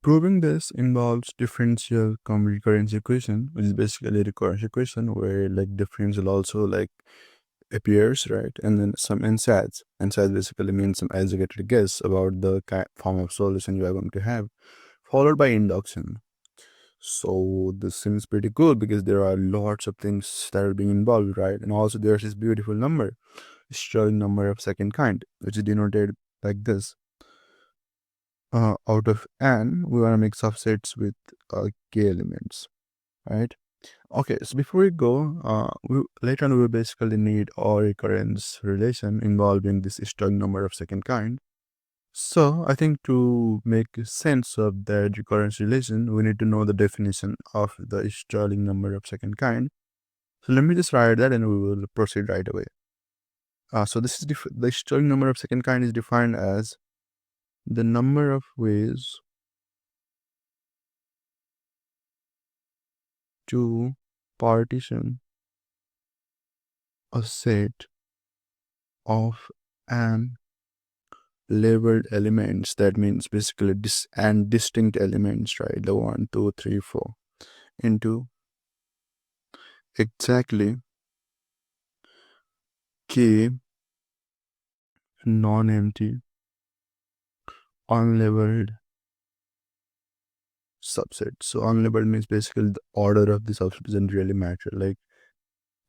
Proving this involves differential recurrence equation, which is basically a recurrence equation where like differential also like appears, right? And then some ansatz. Ansatz basically means some educated guess about the form of solution you are going to have, followed by induction. So this seems pretty cool because there are lots of things that are being involved, right? And also there's this beautiful number, Stirling number of second kind, which is denoted like this. Out of n, we want to make subsets with k elements, right? Okay, so before we go, later on we will basically need a recurrence relation involving this Stirling number of second kind. So I think to make sense of that recurrence relation, we need to know the definition of the Stirling number of second kind. So let me just write that and we will proceed right away. So this is the Stirling number of second kind is defined as the number of ways to partition a set of n labeled elements. That means basically distinct elements, right? The 1, 2, 3, 4 into exactly k non-empty unlabeled subset. So unlabeled means basically the order of the subset doesn't really matter. Like,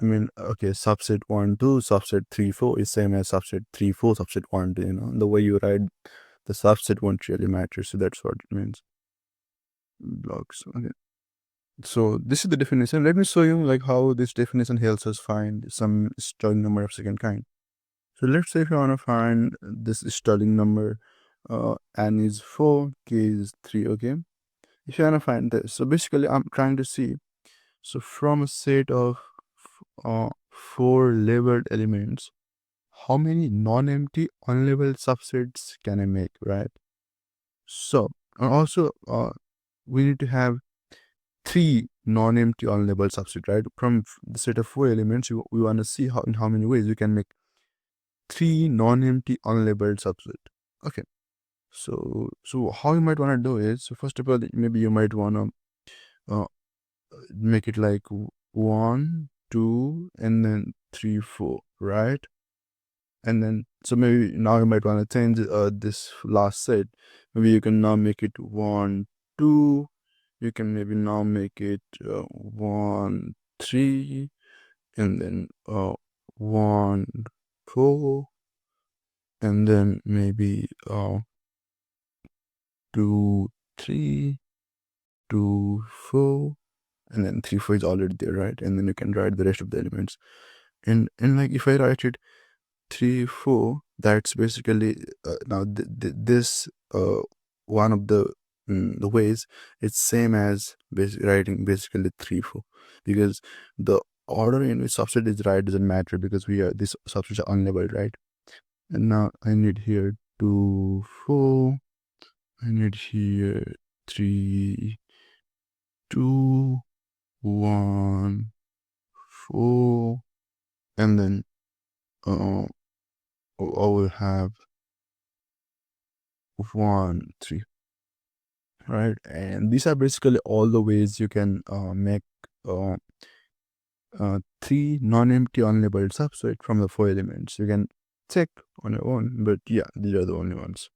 I mean, okay, subset 1, 2, subset 3, 4 is same as subset 3, 4, subset 1, 2, the way you write the subset won't really matter. So that's what it means. Blocks, okay. So this is the definition. Let me show you like how this definition helps us find some Stirling number of second kind. So let's say if you want to find this Stirling number, n is 4, k is 3, okay? If you want to find this, so basically I'm trying to see, so from a set of 4 labeled elements, how many non-empty unlabeled subsets can I make, right? So, and also we need to have 3 non-empty unlabeled subset, right? From the set of 4 elements, we want to see in how many ways we can make 3 non-empty unlabeled subset. Okay, so how you might want to do is, so first of all, maybe you might want to make it like 1, 2, and then 3, 4, right? And then so maybe now you might want to change this last set. Maybe you can now make it 1, 2. You can maybe now make it 1, 3, and then 1, 4, and then maybe 2, 3, 2, 4, and then 3, 4 is already there, right? And then you can write the rest of the elements. And like if I write it 3, 4, that's basically now this one of the ways it's same as writing basically 3, 4, because the order in which subset is right doesn't matter because these subsets are unlabeled, right? And now I need here 2, 4, I need here 3, 2, 1, 4, and then I will have 1, 3, right? And these are basically all the ways you can make 3 non-empty unlabeled subset from the 4 elements. You can check on your own, but yeah, these are the only ones.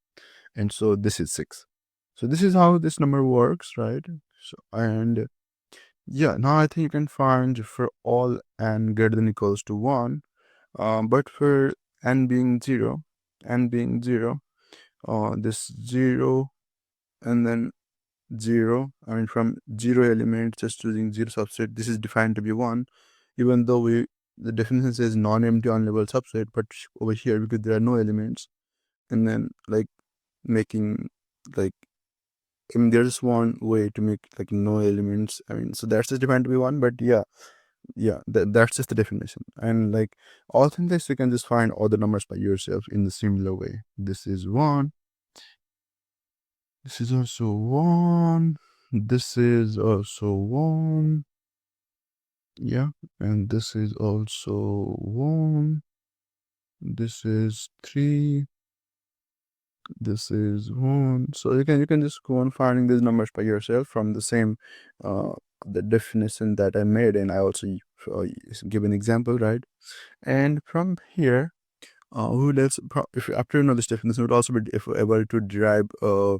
And so this is 6. So this is how this number works, right? So, and yeah, now I think you can find for all n greater than equals to 1, but for n being 0, this 0 and then 0, I mean from 0 element, just choosing 0 subset, this is defined to be 1, even though the definition says non-empty unlabeled subset, but over here, because there are no elements, and then like making like, I mean, there's one way to make like no elements, I mean, so that's just defined to be 1, but yeah, that's just the definition. And like all things, you can just find all the numbers by yourself in the similar way. This is 1, this is also 1, this is also 1, yeah, and this is also 1, this is 3, This is 1. So you can just go on finding these numbers by yourself from the same the definition that I made, and I also give an example, right? And from here, we will also if after you know this definition, we would also be able to derive a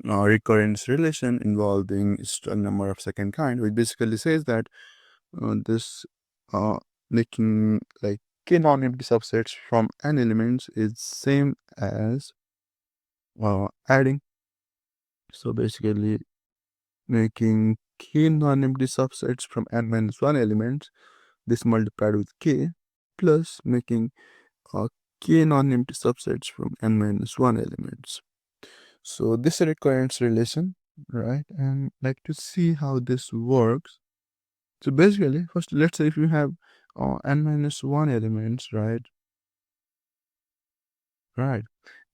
recurrence relation involving Stirling number of second kind, which basically says that this making like k non-empty subsets from n elements is same as adding. So basically making k non-empty subsets from n minus 1 elements, this multiplied with k, plus making k non-empty subsets from n minus 1 elements. So this recurrence relation, right? And like to see how this works. So basically, first let's say if you have n minus 1 elements, right? Right.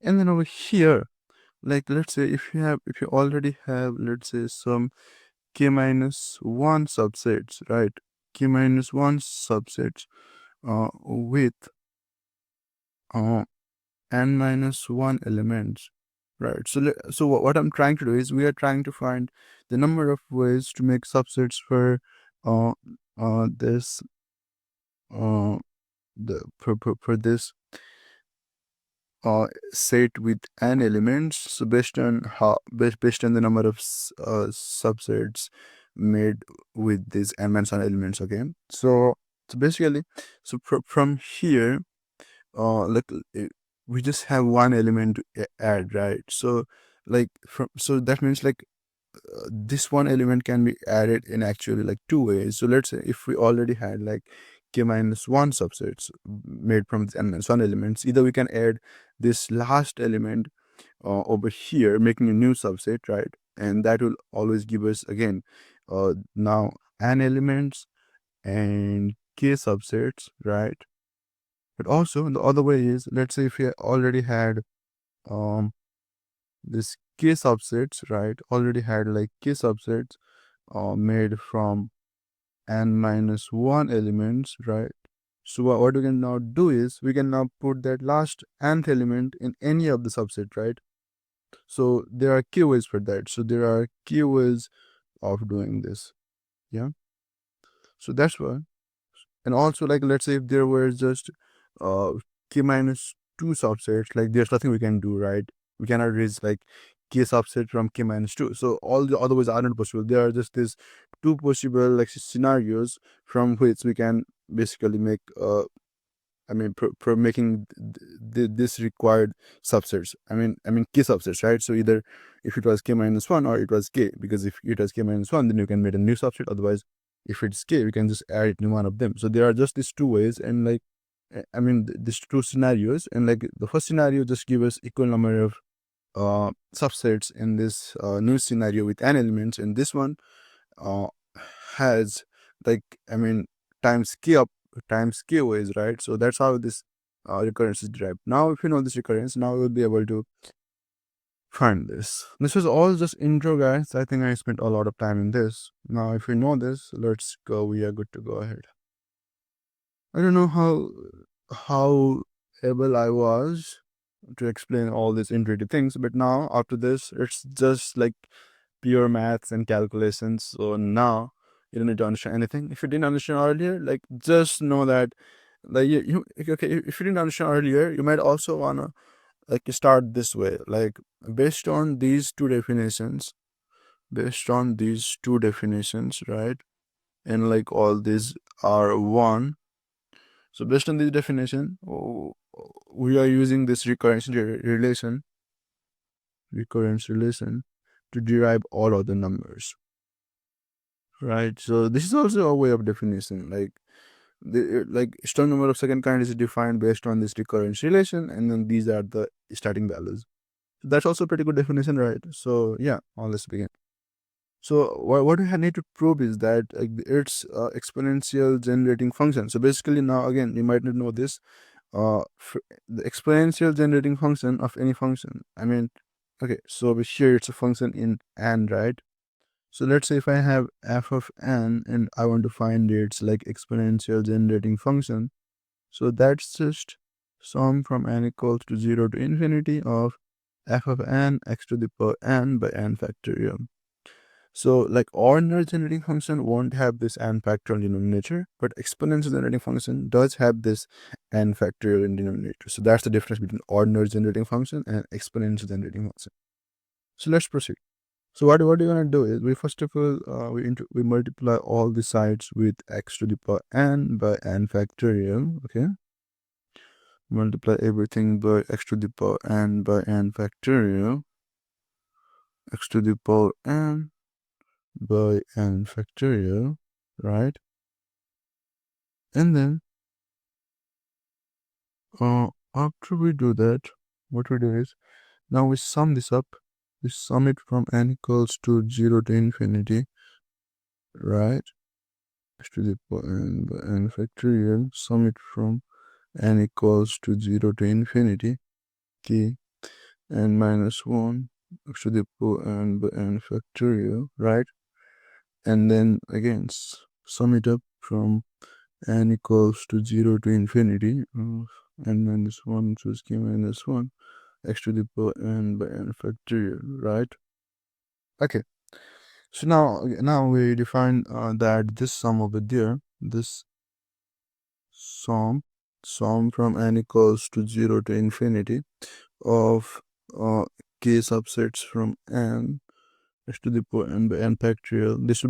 And then over here, like let's say if you already have, let's say, some k minus 1 subsets, right? K minus 1 subsets with n minus 1 elements, right? So what I'm trying to do is we are trying to find the number of ways to make subsets for uh this for this set with n elements. So based on based on the number of subsets made with these n minus 1 elements. Okay, so basically, so from here, like we just have one element to add, right? So like so that means like this one element can be added in actually like two ways. So let's say if we already had like k minus 1 subsets made from the n minus 1 elements, either we can add this last element over here, making a new subset, right? And that will always give us again now n elements and k subsets, right? But also the other way is, let's say if we already had um this k subsets, right? Already had like k subsets made from n minus 1 elements, right? So what we can now do is we can now put that last nth element in any of the subset, right? So there are k ways for that. So there are k ways of doing this. Yeah. So that's why. And also, like, let's say if there were just uh k minus 2 subsets, like there's nothing we can do, right? We cannot raise like k subset from k minus 2. So all the other ways are not possible. There are just these two possible like scenarios from which we can basically make I mean, for making this required subsets. I mean k subsets, right? So either if it was k minus 1 or it was k, because if it was k minus 1, then you can make a new subset. Otherwise, if it's k, we can just add it in one of them. So there are just these two ways, and like, I mean, these two scenarios, and like the first scenario just give us equal number of subsets in this new scenario with n elements, and this one uh, has like, I mean, times k up times k ways, right? So that's how this recurrence is derived. Now if you know this recurrence, now you'll be able to find this. This was all just intro, guys. I think I spent a lot of time in this. Now if you know this, let's go. We are good to go ahead. I don't know how able I was to explain all these intuitive things, but now after this, it's just like pure maths and calculations. So now you don't need to understand anything. If you didn't understand earlier, like just know that like okay, if you didn't understand earlier, you might also wanna like start this way, like based on these two definitions, right? And like all these are one. So based on this definition, we are using this recurrence relation to derive all other numbers, right? So this is also a way of definition. Like like Stirling number of second kind is defined based on this recurrence relation, and then these are the starting values. That's also a pretty good definition, right? So yeah, let's begin. So what we need to prove is that it's exponential generating function. So basically now again, you might not know this. The exponential generating function of any function. I mean, okay, so over here it's a function in n, right? So let's say if I have f of n and I want to find its like exponential generating function. So that's just sum from n equals to 0 to infinity of f of n x to the power n by n factorial. So like ordinary generating function won't have this n factorial denominator, but exponential generating function does have this n factorial in denominator. So that's the difference between ordinary generating function and exponential generating function. So let's proceed. So what we're gonna do is we first of all we multiply all the sides with x to the power n by n factorial. Okay, multiply everything by x to the power n by n factorial, x to the power n by n factorial, right? And then after we do that, what we do is now we sum this up. We sum it from n equals to 0 to infinity, right? X to the power n by n factorial, sum it from n equals to 0 to infinity, k n minus 1 x to the power n by n factorial, right? And then again sum it up from n equals to 0 to infinity of n minus 1, which is k minus 1 x to the power n by n factorial, right? Okay, so now we define that this sum over there, this sum from n equals to 0 to infinity of k subsets from n x to the power n by n factorial. This will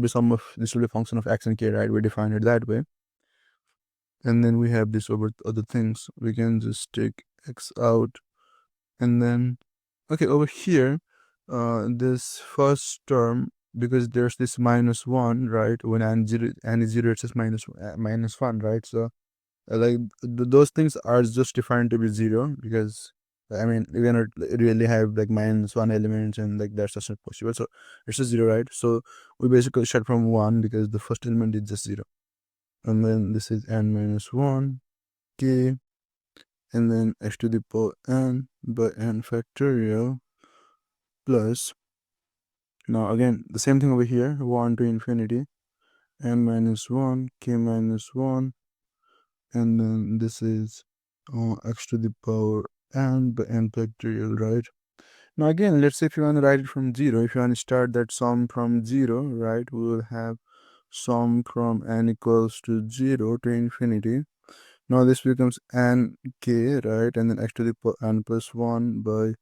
be function of x and k, right? We define it that way. And then we have this over other things. We can just take x out, and then okay, over here this first term, because there's this minus 1, right? When n is 0, it's just minus 1, right? So like those things are just defined to be 0, because I mean we cannot really have like minus 1 elements, and like that's just not possible. So it's just 0, right? So we basically start from 1 because the first element is just 0. And then this is n minus 1 k, and then x to the power n by n factorial plus, now again the same thing over here, 1 to infinity, n minus 1 k minus 1, and then this is x to the power n by n factorial, right? Now again, let's say if you want to write it from 0, if you want to start that sum from 0, right, we will have sum from n equals to 0 to infinity. Now this becomes n k, right, and then x to the power n plus 1 by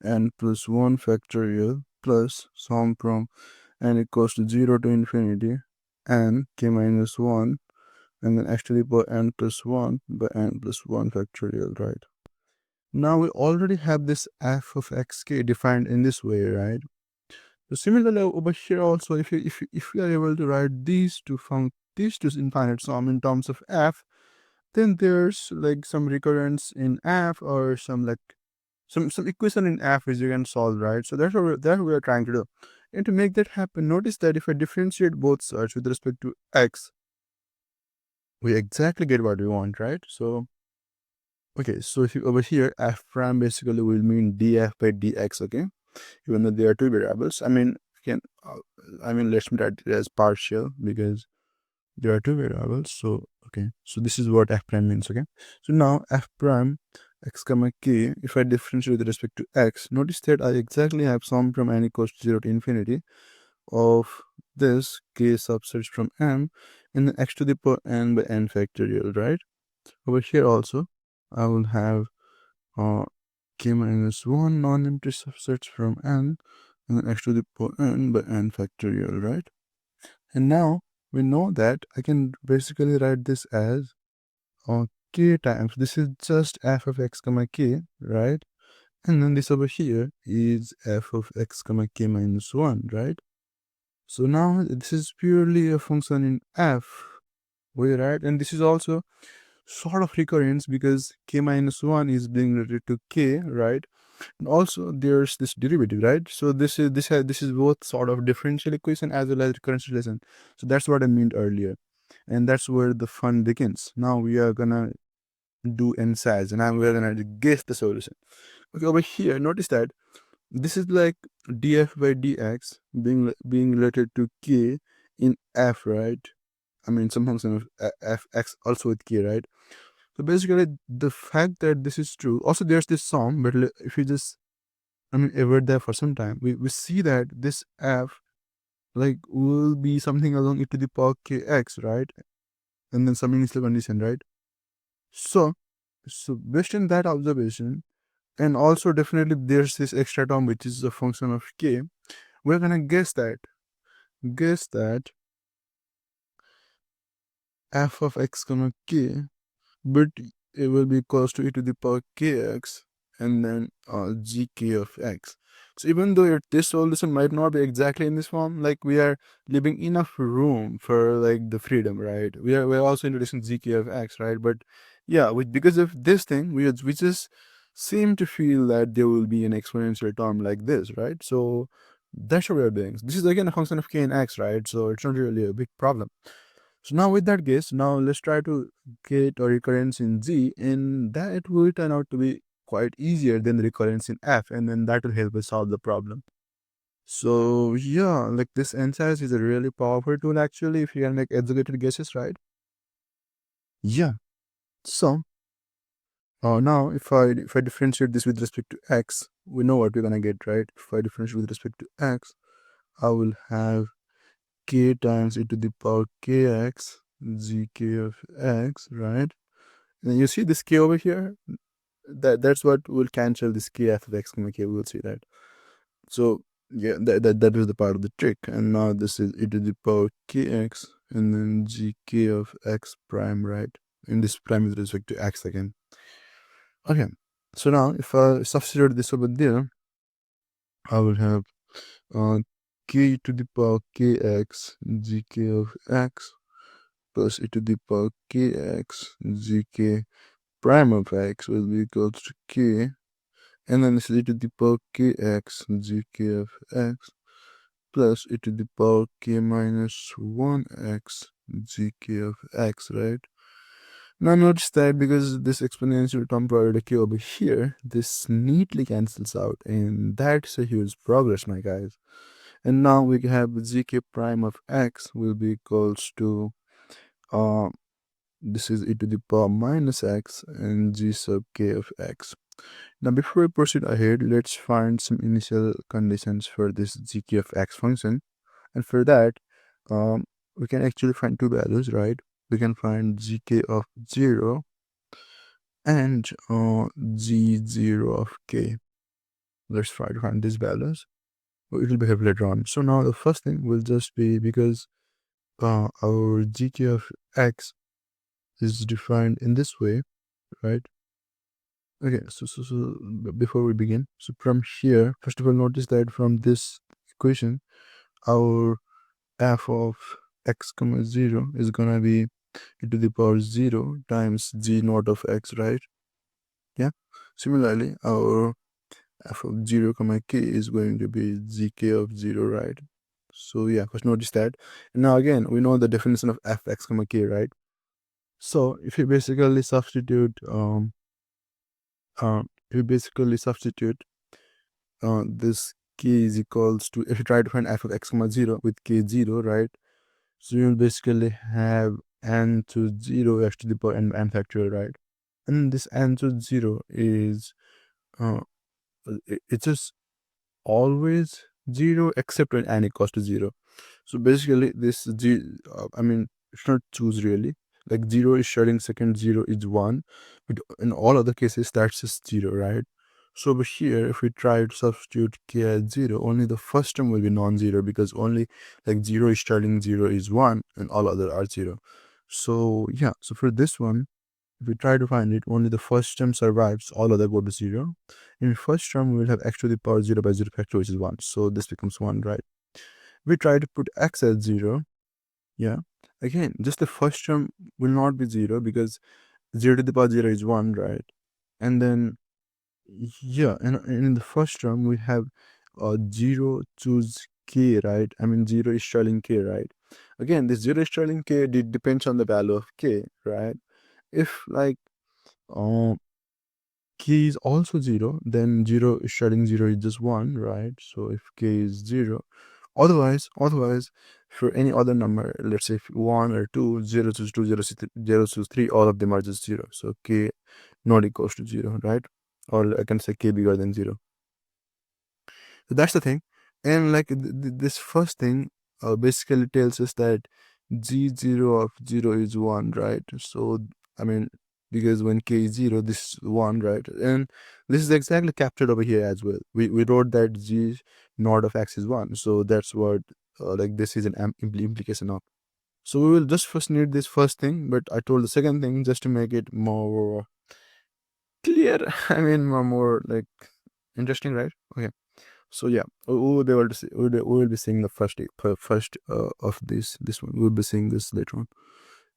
n plus 1 factorial plus sum from n equals to 0 to infinity n k minus 1, and then x to the power n plus 1 by n plus 1 factorial, right? Now we already have this f of xk defined in this way, right? So similarly over here also, if we are able to write these two infinite sum in terms of f, then there's like some recurrence in f, or some like some equation in f which you can solve, right? So that's what we are trying to do. And to make that happen, notice that if I differentiate both sides with respect to x, we exactly get what we want, right? So okay, so if you over here, f prime basically will mean df by dx, okay? Even though they are two variables, I mean let's write it as partial because there are two variables. So okay, so this is what f prime means, okay? So now f prime x comma k, if I differentiate with respect to x, notice that I exactly have sum from n equals to 0 to infinity of this k subsets from m, and then x to the power n by n factorial, right? Over here also I will have k minus 1 non-empty subsets from n, and then x to the power n by n factorial, right? And now we know that I can basically write this as k times, this is just f of x comma k, right? And then this over here is f of x comma k minus 1, right? So now this is purely a function in f way, right? And this is also sort of recurrence because k minus 1 is being related to k, right? And also there's this derivative, right? So this is both sort of differential equation as well as recurrence relation. So that's what I meant earlier, and that's where the fun begins. Now we are gonna do Ansatz, and we're gonna guess the solution. Okay, over here, notice that this is like df by dx being related to k in f, right? I mean some function of fx also with k, right? So basically the fact that this is true, also there's this sum, but if you just ever there for some time, we see that this f like will be something along e to the power kx, right? And then some initial condition, right? So based on that observation, and also definitely there's this extra term which is a function of k, we're gonna guess that f of x comma k, but it will be equals to e to the power kx and then gk of x. So even though this solution might not be exactly in this form, like we are leaving enough room for like the freedom, right? We're also introducing gk of x, right? But yeah, because of this thing, we just seem to feel that there will be an exponential term like this, right? So that's what we're doing. This is again a function of k and x, right? So it's not really a big problem. So now with that case, now let's try to get a recurrence in Z, and that will turn out to be quite easier than the recurrence in F, and then that will help us solve the problem. So yeah, like this Ansatz is a really powerful tool actually if you can make educated guesses, right? Yeah. So now if I differentiate this with respect to X, we know what we're gonna get, right? If I differentiate with respect to X, I will have k times e to the power kx gk of x, right? And you see this k over here, that's what will cancel this k f of x comma k. We'll see that. So yeah, that was the part of the trick. And now this is e to the power kx and then gk of x prime, right? And this prime with respect to x again. Okay, so now if I substitute this over there, I will have k to the power kx gk of x plus e to the power kx gk prime of x will be equal to k, and then it's e to the power kx gk of x plus e to the power k minus 1x gk of x, right? Now notice that because this exponential term provided k over here, this neatly cancels out, and that's a huge progress, my guys. And now we have gk prime of x will be equals to this is e to the power minus x and g sub k of x. Now before we proceed ahead, let's find some initial conditions for this gk of x function. And for that, we can actually find two values, right? We can find gk of 0 and g0 of k. Let's try to find these values. It will be helpful later on. So now the first thing will just be because our gk of x is defined in this way, right? Okay, so before we begin, so from here, first of all, notice that from this equation, our f of x comma 0 is gonna be e to the power 0 times g naught of x, right? Yeah. Similarly, our f of 0 comma k is going to be gk of 0, right? So yeah, first notice that. And now again, we know the definition of f x comma k, right? So if you basically substitute this k is equals to, if you try to find f of x comma 0 with k 0, right? So you'll basically have n to 0 x to the power n factorial, right? And this n to 0 is uh, it's just always 0 except when n equals to 0. So basically this it's not choose really, like 0 is starting second, 0 is 1, but in all other cases that's just 0, right? So over here, if we try to substitute k as 0, only the first term will be non-zero because only like 0 is starting, 0 is 1, and all other are 0. So yeah, so for this one, if we try to find it, only the first term survives, all other go to 0. In first term, we will have x to the power 0 by 0 factor, which is 1. So this becomes 1, right? We try to put x as 0. Yeah. Again, just the first term will not be 0 because 0 to the power 0 is 1, right? And then, yeah, and in the first term, we have 0 choose k, right? 0 is Stirling k, right? Again, this 0 is Stirling k depends on the value of k, right? If like k is also 0, then 0 is starting 0 is just 1, right? So if k is 0, otherwise for any other number, let's say if 1 or 2, 0 choose 2, 0 choose 3, all of them are just 0. So k not equals to 0, right? Or I can say k bigger than 0. So that's the thing. And like this first thing basically tells us that g0 of 0 is 1, right? So I mean, because when k is 0, this is 1, right? And this is exactly captured over here as well. We wrote that g naught of x is 1, so that's what like this is an implication of. So we will just first need this first thing, but I told the second thing just to make it more clear. I mean, more like interesting, right? Okay. So yeah, we will be able to see. We will be seeing the first of this one. We'll be seeing this later on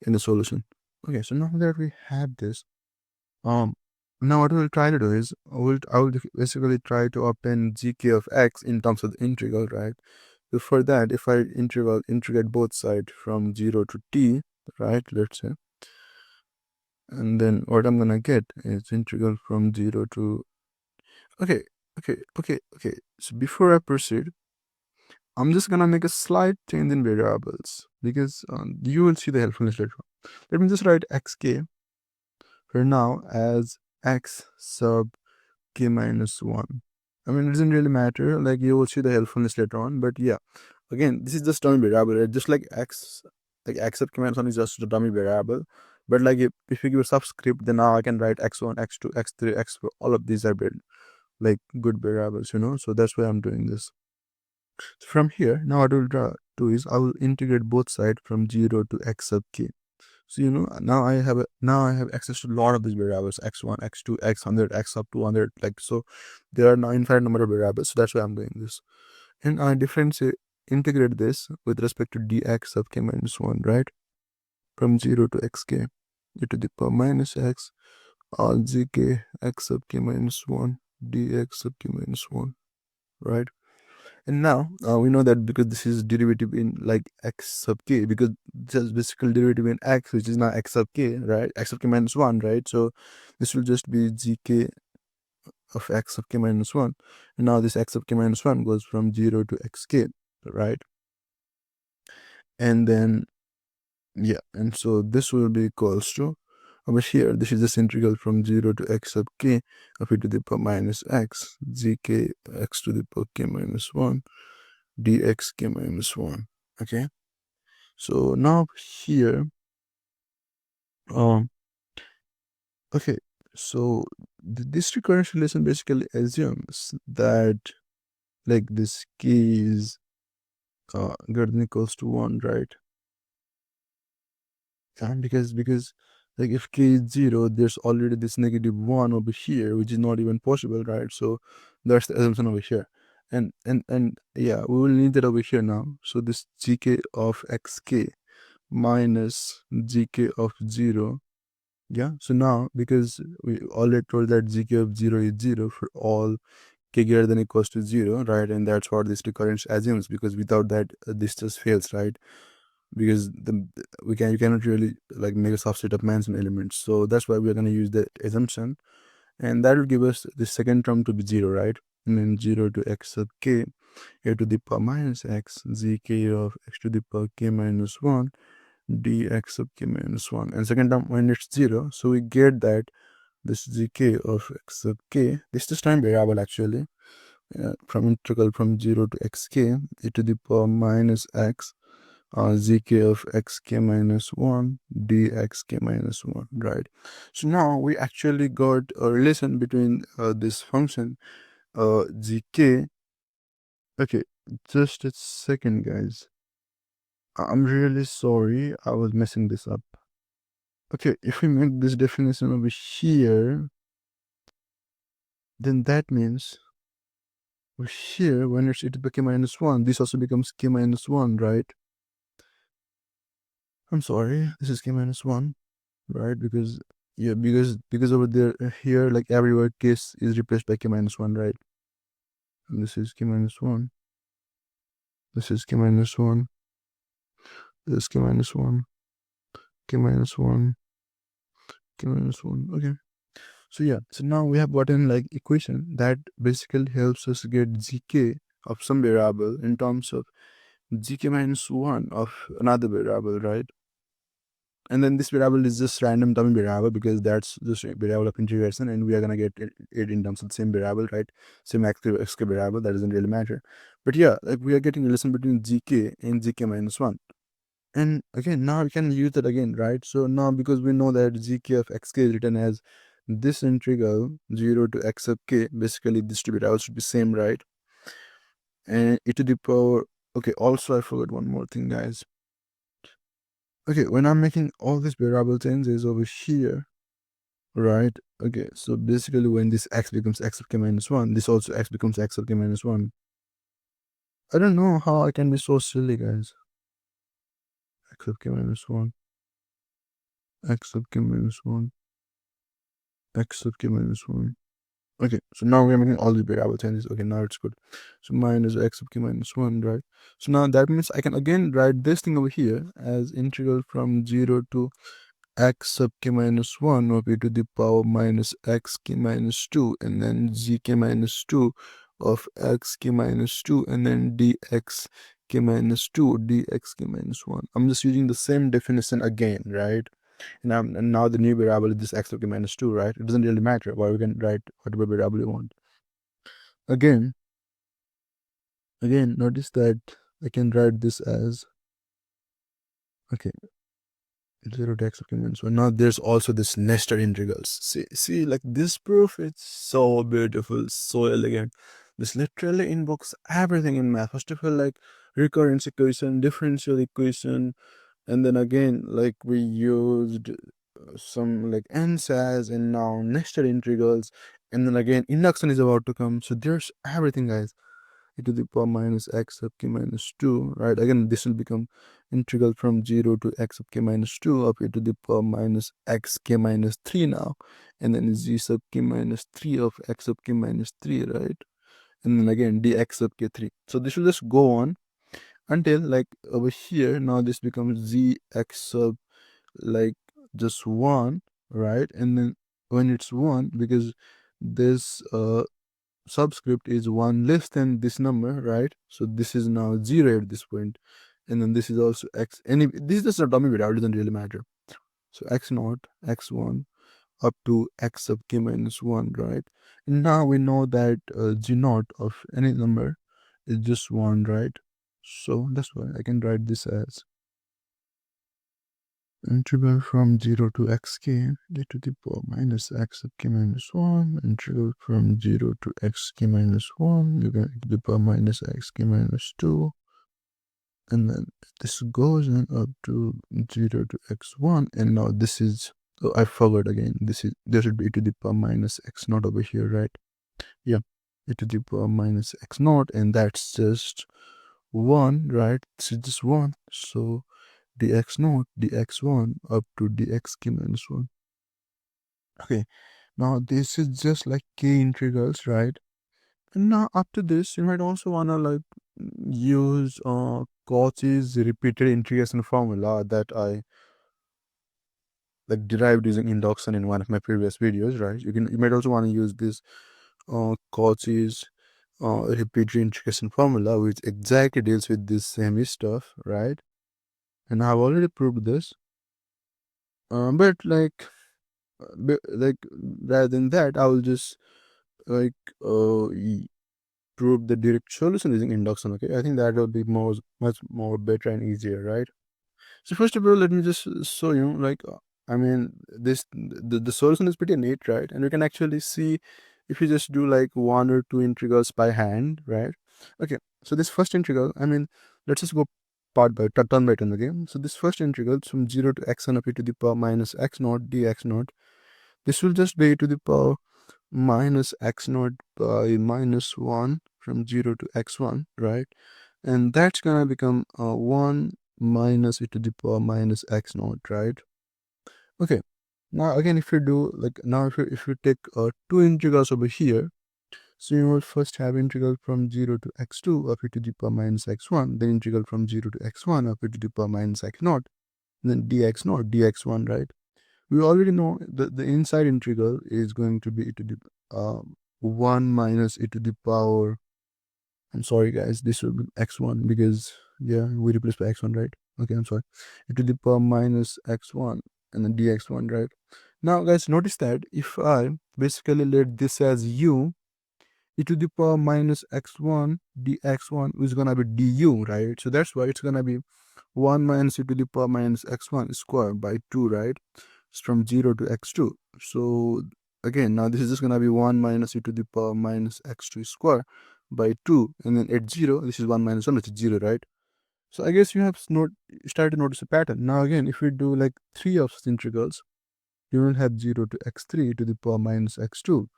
in the solution. Okay, so now that we have this, um, now what we'll try to do is I will basically try to obtain gk of x in terms of the integral, right? So for that, if I integrate both sides from 0 to t, right? Let's say, and then what I'm gonna get is integral from 0 to okay. So before I proceed, I'm just gonna make a slight change in variables because you will see the helpfulness later on. Let me just write xk for now as x sub k minus 1. I mean, it doesn't really matter, like you will see the helpfulness later on, but yeah, again, this is just dummy variable, right? Just like x sub k minus 1 is just a dummy variable, but like if you give a subscript, then now I can write x1, x2, x3, x4, all of these are like good variables, so that's why I'm doing this. So from here, now what I will do is I will integrate both sides from 0 to x sub k. So now I have access to a lot of these variables: x1, x2, x100, x sub 200. Like, so there are now infinite number of variables. So that's why I'm doing this, and I integrate this with respect to dx of k minus 1, right? From 0 to xk e to the power minus x all gk x sub k minus 1 dx sub k minus 1, right? And now we know that because this is derivative in like x sub k, because just basically derivative in x, which is now x sub k, right? X sub k minus 1, right? So this will just be gk of x sub k minus 1. And now this x sub k minus 1 goes from 0 to xk, right? And then, yeah, and so this will be equals to, over here, this is just integral from 0 to x sub k of e to the power minus x, gk x to the power k minus 1 dx k minus 1. Okay, so now here, okay, so this recurrence relation basically assumes that like this k is greater than equals to 1, right? And because like if k is 0, there's already this negative 1 over here, which is not even possible, right? So that's the assumption over here. And yeah, we will need that over here now. So this gk of xk minus gk of 0. Yeah, so now because we already told that gk of 0 is 0 for all k greater than equals to 0, right? And that's what this recurrence assumes, because without that this just fails, right? Because you cannot really like make a subset of Manson elements. So that's why we're going to use the assumption, and that will give us the second term to be 0, right? And then 0 to x sub k a to the power minus x gk of x to the power k minus 1 dx sub k minus 1, and second term when it's 0, so we get that this gk of x sub k, this is time variable actually, from integral from 0 to xk e to the power minus x zk of xk minus 1 dxk minus 1, right? So now we actually got a relation between this function gk. Okay, just a second, guys. I'm really sorry, I was messing this up. Okay, if we make this definition over here, then that means over here, when it's e to the k minus 1, this also becomes k minus 1, right? I'm sorry, this is k minus 1, right? Because, yeah, because over there, here, like everywhere, k is replaced by k minus 1, right? And this is k minus 1. This is k minus 1. This is k minus 1. K minus 1. K minus 1. Okay. So yeah, so now we have gotten like equation that basically helps us get gk of some variable in terms of gk minus 1 of another variable, right? And then this variable is just random dummy variable because that's just a variable of integration, and we are gonna get it in terms of the same variable, right? Same x variable, that doesn't really matter. But yeah, like we are getting a relation between gk and gk minus 1. And again, now we can use that again, right? So now, because we know that gk of xk is written as this integral 0 to x of k, basically these two variables should be same, right? And e to the power, okay, also I forgot one more thing, guys. Okay, when I'm making all these variable changes over here, right? Okay, so basically when this x becomes x of k minus 1, this also x becomes x of k minus 1. I don't know how I can be so silly, guys. X of k minus 1, x of k minus 1, x of k minus 1. Okay, so now we're making all the variable changes. Okay, now it's good. So minus x of k minus 1, right? So now that means I can again write this thing over here as integral from 0 to x sub k minus 1 of e to the power minus x k minus 2, and then gk minus 2 of x k minus 2, and then dx k minus 2 dx k minus 1. I'm just using the same definition again, right? And now the new variable is this x of k minus 2, right? It doesn't really matter, but we can write whatever variable we want. Again, notice that I can write this as, okay, 0 to x of k minus 1. Now there's also this nested integrals. See, like this proof, it's so beautiful, so elegant. This literally invokes everything in math. First of all, like recurrence equation, differential equation, and then again, like we used some like Ansatz, and now nested integrals, and then again induction is about to come. So there's everything, guys. E to the power minus x of k minus 2, right? Again, this will become integral from 0 to x of k minus 2 of e to the power minus x k minus 3 now, and then g sub k minus 3 of x of k minus 3, right? And then again dx of k3. So this will just go on until like over here, now this becomes z x sub like just 1, right? And then when it's 1, because this subscript is 1 less than this number, right? So this is now 0 at this point, and then this is also x. Any this is just a dummy variable, it doesn't really matter. So x naught, x1 up to x sub k minus 1, right? And now we know that g naught of any number is just 1, right? So that's why I can write this as integral from 0 to xk e to the power minus x sub k minus 1, integral from 0 to xk minus 1, you're going to the power minus xk minus 2, and then this goes in up to 0 to x1, and now this is, oh, I forgot again, there should be e to the power minus x naught over here, right? Yeah, e to the power minus x naught, and that's just 1, right? This is just 1, so dx naught dx1 up to dxk minus 1. Okay, now this is just like k integrals, right? And now after this, you might also wanna like use Cauchy's repeated integration formula that I like derived using induction in one of my previous videos, right? You might also want to use this Cauchy's repeated integration formula, which exactly deals with this same stuff, right? And I've already proved this. But rather than that, I will just like prove the direct solution using induction. Okay, I think that will be much more better and easier, right? So first of all, let me just show you, like, I mean, the solution is pretty neat, right? And you can actually see if you just do like 1 or 2 integrals by hand, right? Okay, so this first integral, I mean, let's just go turn by turn, okay? So this first integral from 0 to x1 of e to the power minus x naught dx naught, this will just be e to the power minus x naught by minus 1 from 0 to x1, right? And that's gonna become 1 minus e to the power minus x naught, right? Okay, now again, if you do like, now if you take 2 integrals over here, so you will first have integral from 0 to x2 of e to the power minus x1, then integral from 0 to x1 of e to the power minus x naught, then dx naught dx1, right? We already know that the inside integral is going to be e to the 1 minus e to the power, I'm sorry guys, this will be x1 because yeah, we replace by x1, right? Okay, I'm sorry, e to the power minus x1 and then dx1, right? Now guys, notice that if I basically let this as u, e to the power minus x1 dx1 is gonna be du, right? So that's why it's gonna be 1 minus e to the power minus x1 square by 2, right? It's from 0 to x2. So again, now this is just gonna be 1 minus e to the power minus x2 square by 2, and then at 0, this is 1 minus 1, which is 0, right? So I guess you have started to notice a pattern. Now again, if we do like 3 of such integrals, you will have 0 to x3 to the power minus x2.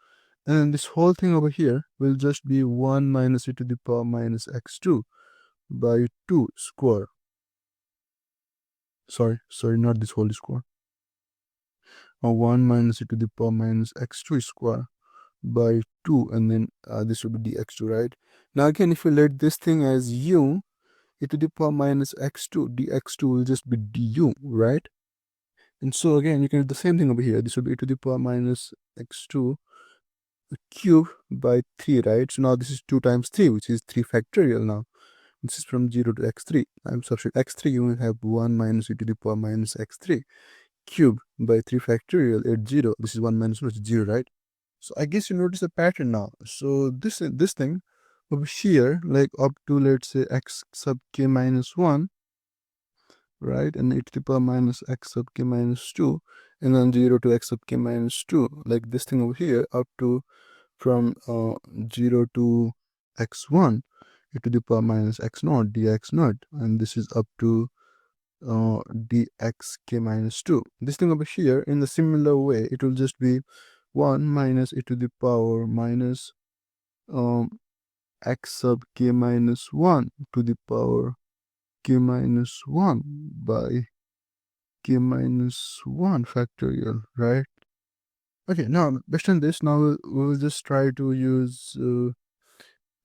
And then this whole thing over here will just be 1 minus e to the power minus x2 by 2 square. Sorry, not this whole square. Or 1 minus e to the power minus x2 square by 2, and then this will be dx2, right? Now again, if we let this thing as u, e to the power minus x2 dx2 will just be du, right? And so again, you can do the same thing over here. This will be e to the power minus x2 cube by 3, right? So now this is 2 times 3, which is 3 factorial now. This is from 0 to x3. I'm substitute x3, you will have 1 minus e to the power minus x3 cube by 3 factorial at 0. This is 1 minus 1, which is 0, right? So I guess you notice a pattern now. So this thing over here, like up to, let's say, x sub k minus 1, right? And e to the power minus x sub k minus 2, and then 0 to x sub k minus 2. Like this thing over here up to from 0 to x1 e to the power minus x naught dx naught, and this is up to dxk minus 2. This thing over here, in the similar way, it will just be 1 minus e to the power minus x sub k minus 1 to the power k minus 1 by k minus 1 factorial, right? Okay, now based on this, now we'll just try to use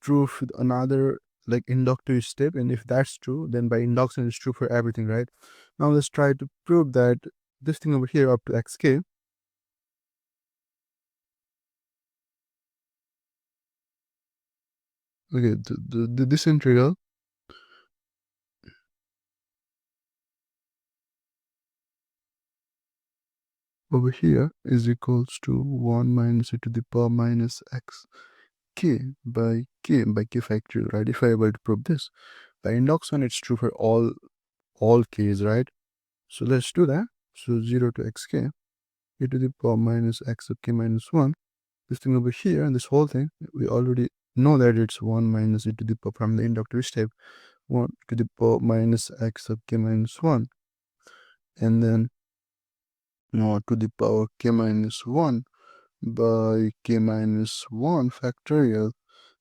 proof with another like inductive step, and if that's true, then by induction it's true for everything, right? Now let's try to prove that this thing over here up to xk, okay, this integral over here is equals to 1 minus e to the power minus x k by k factorial, right? If I able to prove this by induction, it's true for all k's, right? So let's do that. So 0 to xk e to the power minus x sub k minus 1, this thing over here and this whole thing, we already know that it's 1 minus e to the power from the inductive step, 1 to the power minus x sub k minus 1, and then to the power k minus 1 by k minus 1 factorial,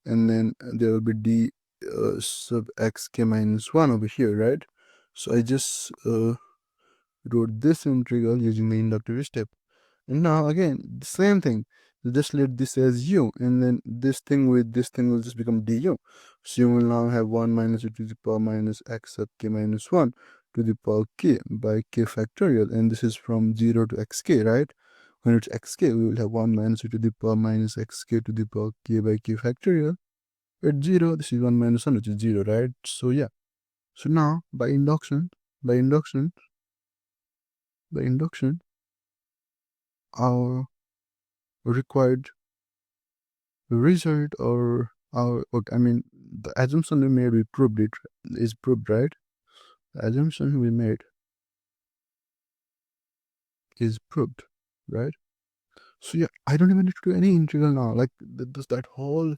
and then there will be d sub x k minus 1 over here, right? So I just wrote this integral using the inductive step. And now again, the same thing. Just let this as u, and then this thing with this thing will just become du. So you will now have 1 minus e to the power minus x sub k minus 1 to the power k by k factorial, and this is from 0 to xk, right? When it's xk, we will have 1 minus e to the power minus xk to the power k by k factorial. At 0, this is 1 minus 1, which is 0, right? So yeah. So now, by induction, our required result, or our, I mean, the assumption we made, we proved it, is proved, right? The assumption we made is proved, right? So yeah, I don't even need to do any integral now. Like that whole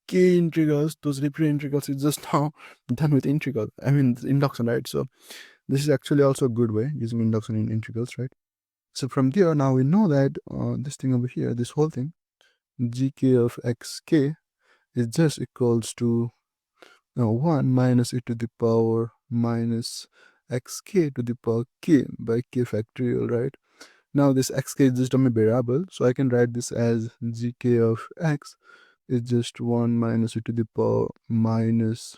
k integrals, those repeated integrals is just now done with integral. I mean, induction, right? So this is actually also a good way using induction in integrals, right? So from there, now we know that this thing over here, this whole thing, gk of xk is just equals to 1 minus e to the power minus xk to the power k by k factorial, right? Now this xk is just a variable, so I can write this as gk of x is just 1 minus e to the power minus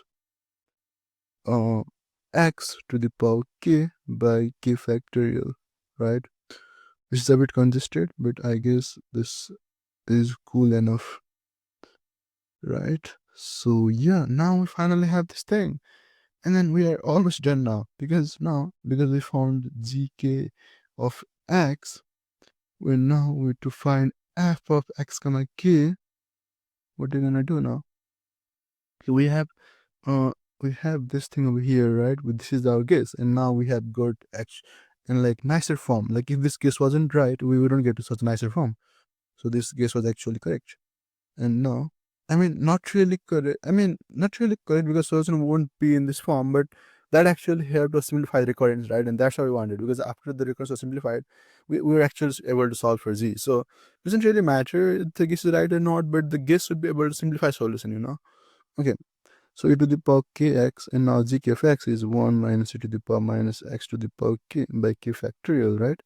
x to the power k by k factorial, right? This is a bit congested, but I guess this is cool enough, right? So yeah, now we finally have this thing. And then we are almost done now, because we found gk of x, we now need to find f of x comma k. What are you gonna do now? We have uh we have this thing over here, right? This is our guess, and now we have got x in like nicer form. Like if this guess wasn't right, we wouldn't get to such nicer form. So this guess was actually correct. And now, not really correct, because solution won't be in this form, but that actually helped us simplify the recurrence, right? And that's how we wanted, because after the recurrence was simplified, we were actually able to solve for z. So it doesn't really matter if the guess is right or not, but the guess would be able to simplify solution. Okay, so e to the power kx, and now gk of x is 1 minus e to the power minus x to the power k by k factorial, right?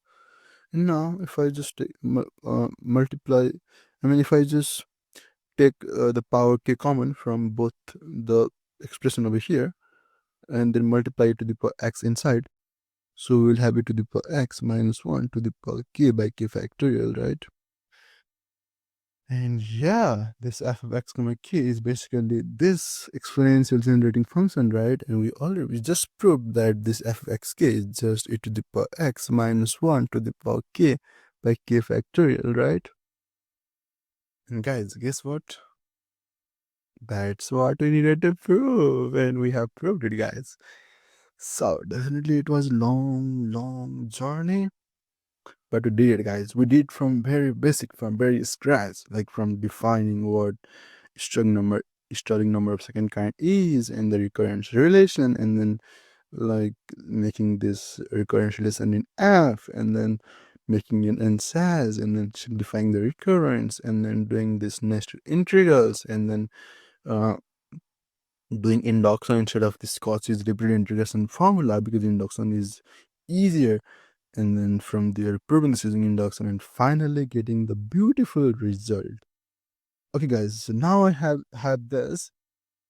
And now if I just multiply, if I just take the power k common from both the expression over here, and then multiply it to the power x inside. So we'll have it to the power x minus 1 to the power k by k factorial, right? And yeah, this f of x comma k is basically this exponential generating function, right? And we just proved that this f of x k is just e to the power x minus 1 to the power k by k factorial, right? And guys, guess what? That's what we needed to prove, and we have proved it, guys. So definitely it was a long journey, but we did it, guys. We did from very basic, from very scratch, like from defining what Stirling number of second kind is, and the recurrence relation, and then like making this recurrence relation in F, and then making an Ansatz, and then simplifying the recurrence, and then doing this nested integrals, and then uh, doing induction instead of this Cauchy's linear integration formula, because induction is easier, and then from there proving this using induction, and finally getting the beautiful result. Okay guys, so now I have had this.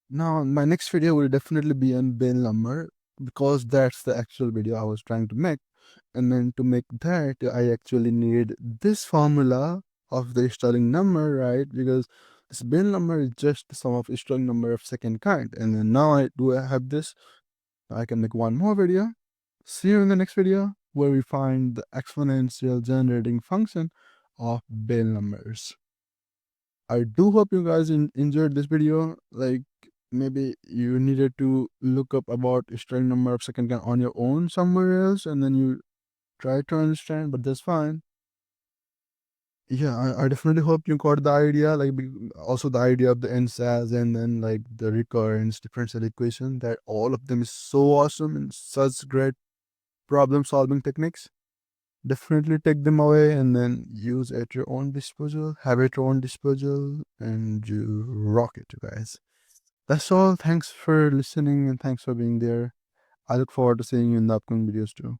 Now my next video will definitely be on Bell number, because that's the actual video I was trying to make. And then to make that, I actually need this formula of the Stirling number, right? Because this Bell number is just the sum of Stirling number of second kind. And then now I have this, I can make one more video. See you in the next video, where we find the exponential generating function of Bell numbers. I do hope you guys enjoyed this video. Like, maybe you needed to look up about Stirling number of second kind on your own somewhere else, and then you try to understand, but that's fine. Yeah, I definitely hope you got the idea, like also the idea of the Ansatz, and then like the recurrence differential equation, that all of them is so awesome and such great problem solving techniques. Definitely take them away and then use at your own disposal, have at your own disposal, and you rock it, you guys. That's all. Thanks for listening, and thanks for being there. I look forward to seeing you in the upcoming videos too.